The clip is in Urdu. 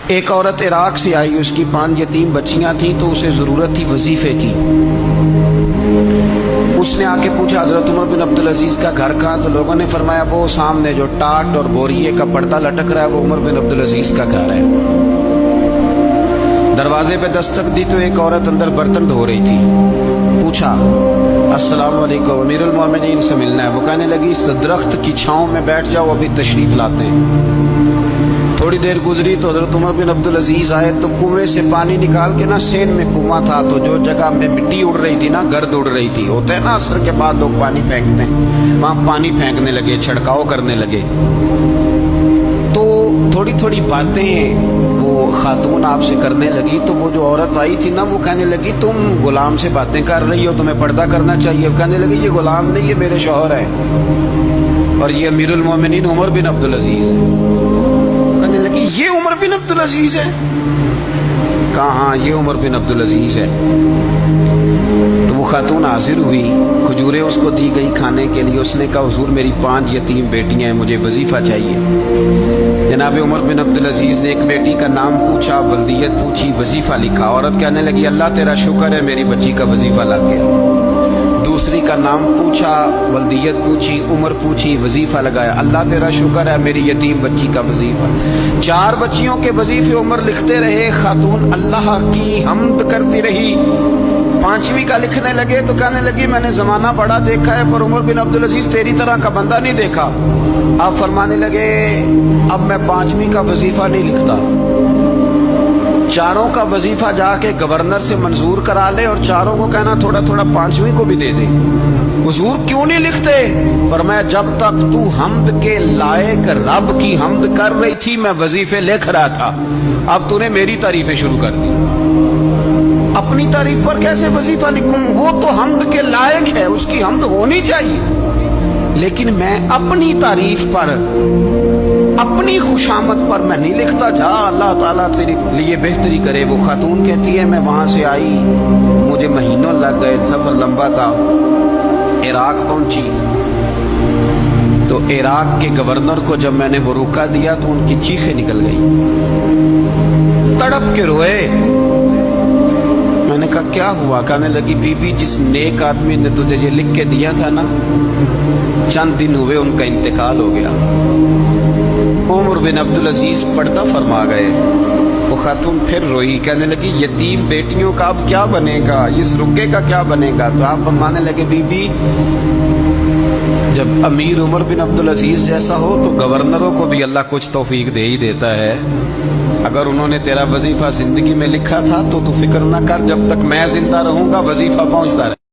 ایک عورت عراق سے آئی، اس کی 5 یتیم بچیاں تھیں، تو اسے ضرورت تھی وظیفے کی۔ اس نے آ کے پوچھا حضرت عمر بن عبدالعزیز کا گھر کہاں؟ تو لوگوں نے فرمایا وہ سامنے جو ٹاٹ اور بوریے کا پردہ لٹک رہا ہے وہ عمر بن عبدالعزیز کا گھر ہے۔ دروازے پہ دستک دی تو ایک عورت اندر برتن دھو رہی تھی۔ پوچھا السلام علیکم، امیر المومنین سے ملنا ہے۔ وہ کہنے لگی اس درخت کی چھاؤں میں بیٹھ جاؤ، ابھی تشریف لاتے ہیں۔ تھوڑی دیر گزری تو حضرت عمر بن عبدالعزیز آئے تو کنویں سے پانی نکال کے نا، سین میں کنواں تھا تو جو جگہ میں مٹی اڑ رہی تھی نا، گرد اڑ رہی تھی، ہوتا ہے نا عصر کے بعد لوگ پانی پھینکتے ہیں، وہاں پانی پھینکنے لگے، چھڑکاؤ کرنے لگے۔ تو تھوڑی تھوڑی باتیں وہ خاتون آپ سے کرنے لگی، تو وہ جو عورت آئی تھی نا وہ کہنے لگی تم غلام سے باتیں کر رہی ہو، تمہیں پردہ کرنا چاہیے۔ وہ کہنے لگی یہ غلام نہیں، یہ میرے شوہر ہے اور یہ امیر المومنین عمر بن عبدالعزیز ہے۔ کہنے لگی یہ عمر بن عبدالعزیز ہے؟ کہا ہاں یہ عمر بن عبدالعزیز ہے۔ تو وہ خاتون حاضر ہوئی، کھجوریں اس کو دی گئی کھانے کے لیے۔ اس نے کہا حضور میری 5 یتیم بیٹیاں ہیں، مجھے وظیفہ چاہیے۔ جناب عمر بن عبدالعزیز نے ایک بیٹی کا نام پوچھا، ولدیت پوچھی، وظیفہ لکھا۔ عورت کہنے لگی اللہ تیرا شکر ہے میری بچی کا وظیفہ لگ گیا۔ دوسری کا نام پوچھا، ولدیت پوچھی، عمر پوچھی، وظیفہ لگایا۔ اللہ تیرا شکر ہے میری یتیم بچی کا وظیفہ۔ 4 بچیوں کے وظیفے عمر لکھتے رہے، خاتون اللہ کی حمد کرتی رہی۔ 5ویں کا لکھنے لگے تو کہنے لگی میں نے زمانہ بڑا دیکھا ہے پر عمر بن عبدالعزیز تیری طرح کا بندہ نہیں دیکھا۔ آپ فرمانے لگے اب میں 5ویں کا وظیفہ نہیں لکھتا، 4 کا وظیفہ جا کے گورنر سے منظور کرا لے اور 4 کو کہنا تھوڑا تھوڑا 5ویں کو بھی دے دے۔ حضور کیوں نہیں لکھتے؟ فرمایا جب تک تو حمد کے لائق رب کی حمد کر رہی تھی میں وظیفے لکھ رہا تھا، اب تو نے میری تعریفیں شروع کر دی۔ اپنی تعریف پر کیسے وظیفہ لکھوں؟ وہ تو حمد کے لائق ہے، اس کی حمد ہونی چاہیے، لیکن میں اپنی تعریف پر، اپنی خوشامد پر میں نہیں لکھتا۔ جا اللہ تعالیٰ تیرے لیے بہتری کرے۔ وہ خاتون کہتی ہے میں وہاں سے آئی، مجھے مہینوں لگ گئے، سفر لمبا تھا، عراق پہنچی تو عراق کے گورنر کو جب میں نے وہ روکا دیا تو ان کی چیخیں نکل گئی، تڑپ کے روئے۔ میں نے کہا کیا ہوا؟ کہنے لگی بی بی جس نیک آدمی نے تجھے یہ لکھ کے دیا تھا نا، چند دن ہوئے ان کا انتقال ہو گیا۔ عمر بن عبدالعزیز پردہ فرما گئے۔ وہ خاتون پھر روئی، کہنے لگی یتیم بیٹیوں کا اب کیا بنے گا، اس رکے کا کیا بنے گا؟ تو آپ فرمانے لگے بی بی جب امیر عمر بن عبدالعزیز جیسا ہو تو گورنروں کو بھی اللہ کچھ توفیق دے ہی دیتا ہے۔ اگر انہوں نے تیرا وظیفہ زندگی میں لکھا تھا تو فکر نہ کر، جب تک میں زندہ رہوں گا وظیفہ پہنچتا رہے۔